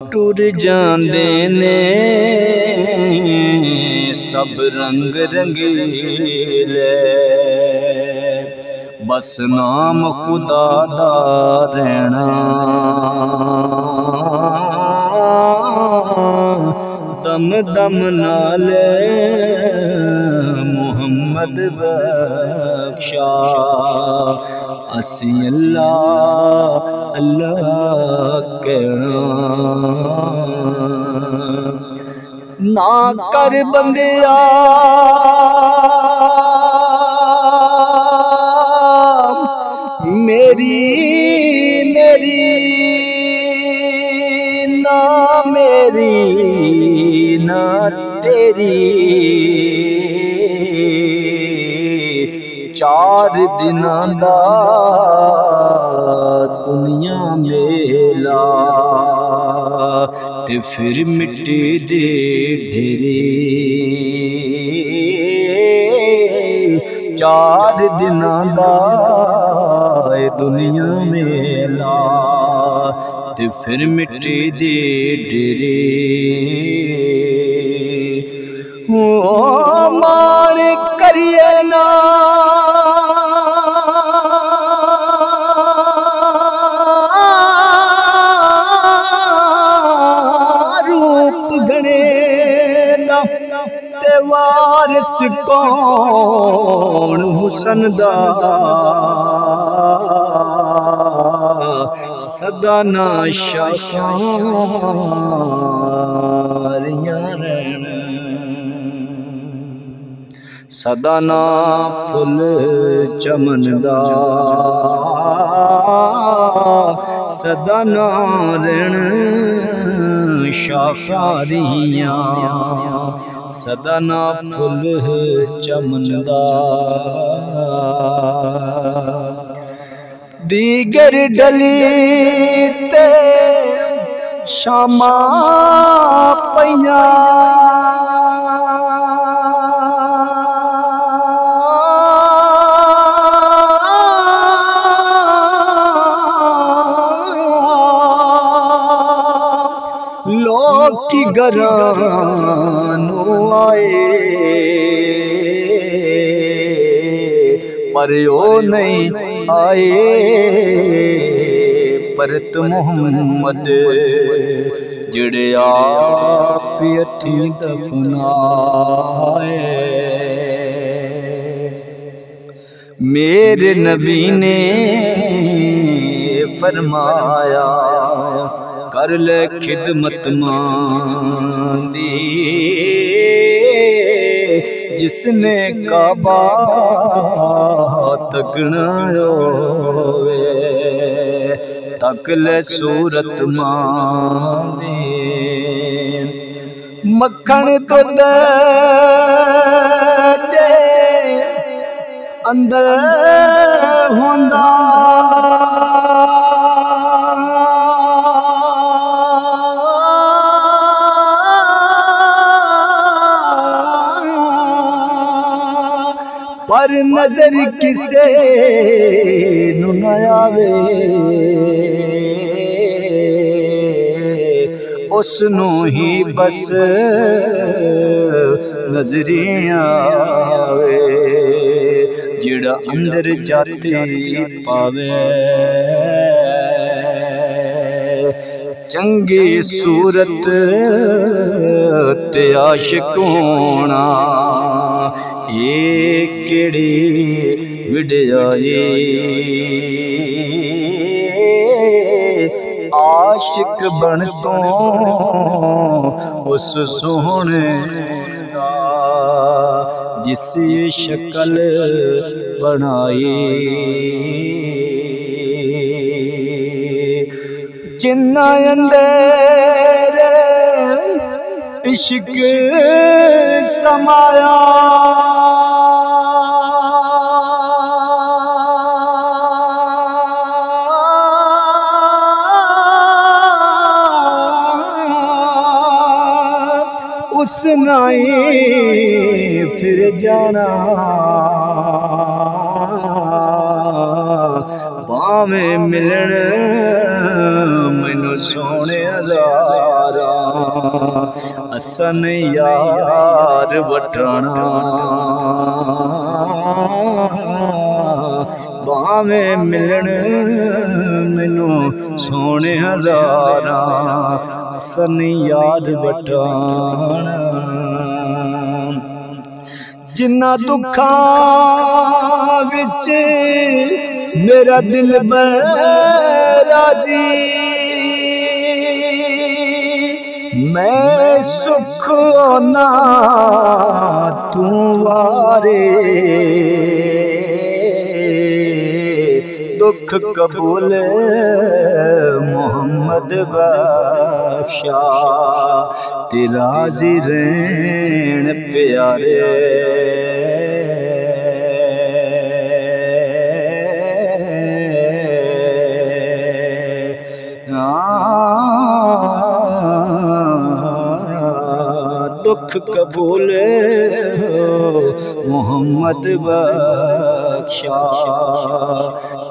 टुर जांदे ने सब रंग रंगीले, बस नाम खुदा दा रहना दम दम नाले मुहम्मद बख्शा। असी अल्लाह अल्लाह कहना ना कर बंदिया मेरी मेरी ना मेरी ना तेरी। चार दिनां दा दुनिया मेला ते फिर मिट्टी दे ढेरे। चार दिनां दा दुनिया मेला ते फिर मिट्टी दे ढेरे। ओ मान करिए ना रूप गणे दा ते वारिस कौन हुसन दा। सदा ना शाखारियां रहना, सदा ना फुल चमनदा, सदा ना रहन शाखारियां, सदा ना फुल चमनदा। दीगर डली ते शामा पईया लोग की गरानो आए पर ओ नहीं आए। परत मोहम्मद जेड़े आप अथी दफनाए। मेरे नबी ने फरमाया कर ले खिदमत मांदी, जिसने काबा तकना होवे तक ले सूरत मांदी। मक्खन तो दे अंदर होंदा पर नजर किसे नू न आवे उसनू ही बस नजरियां आवे। जेड़ा अंदर जाते पावे चंगी सूरत ते आशिक होना। ये केड़ी विड़ाई आशिक बन तो उस सोहने दा जिसी शक्ल बनाई। जिन्ना अंदर इश्क समाया उस नाई फिर जाना भावें मिलन मैनू सोने हजारा असन यार वटना भावें मिलन मैनू सोने हजारा असन यार वटना जिन्ना दुखा विच मेरा दिल राजी मैं सुख ना तू वारे दुख कबूल मोहम्मद बादशाह तेरा जी रहन प्यारे दुख कबूल मोहम्मद बादशाह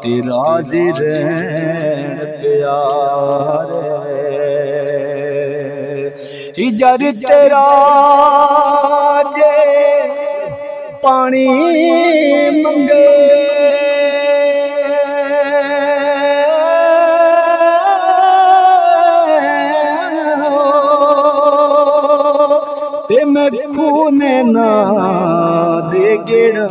तेरा जी रहन प्यारे हिजर तेरा जे पानी मंगे ते मैं खूने ना दे गेड़ा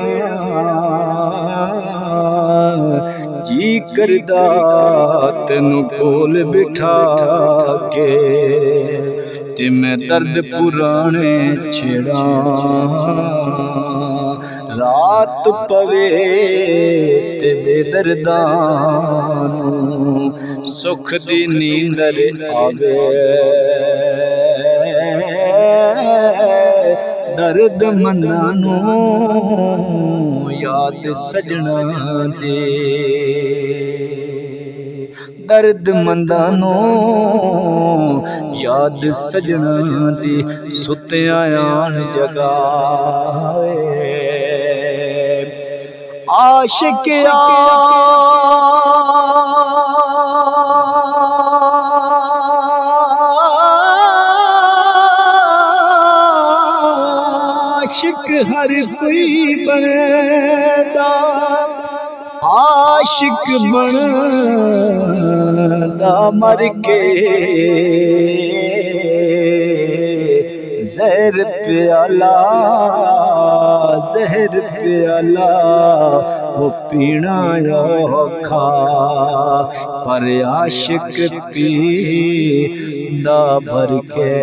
जी करदा तेनू कोल बिठा के ते मैं दर्द पुराने छेड़ा रात पवे ते बेदर्दां सुख दी नींदर आवे दर्द मंदानू याद सजना दे दर्द मंदानू याद सजना दी सुत्या आन जगावे आशिक आशिक हर कोई बनदा आशिक बनदा मर के जहर प्याला वो पीना औखा पर आशिक पींदा भर के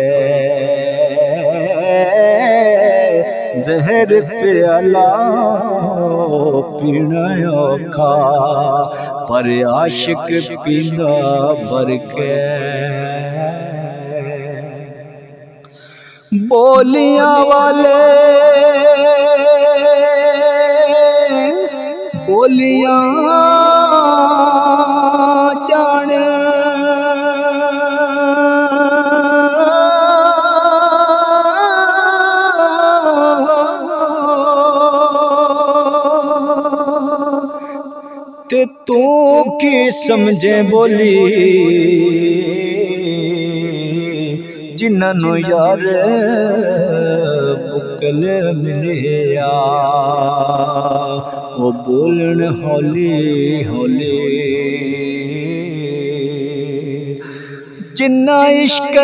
जहर प्याला पीना औखा पर आशिक पींदा भर के बोलियां वाले बोलियां जान ते तू की समझे बोली जिन्हों यार बुकल मिलिया वो बोलन हौली हौली जिन्ना इश्क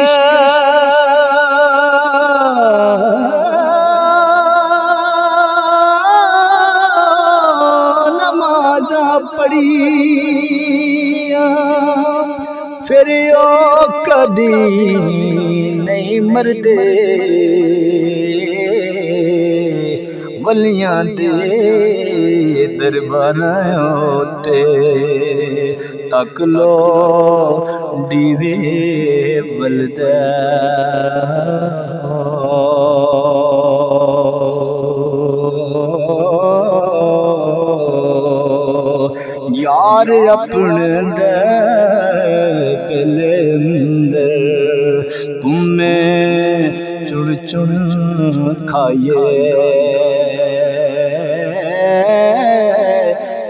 नमाजा पढ़िया फिर ओ कदी नहीं मरदे वलियां दे दरबारां ते तक लो दीवे बलदा यार अपने दे पहले अंदर तुम्हें चुड़ चुड़ खाइए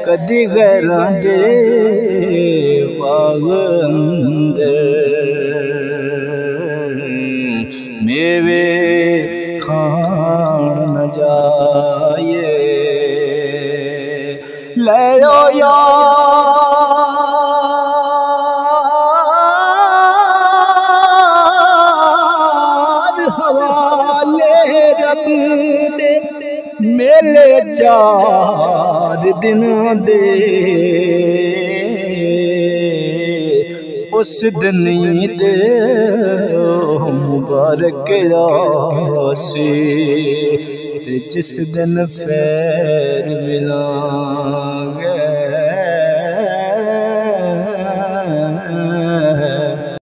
कदी गैरां दे बाग अंदर मेवे खान न जाए। ले ओ यार हवाले रब दे मेले 4 दिन दे। उस दिन दे मुबारक आसी जिस दिन फैर मिलांगे।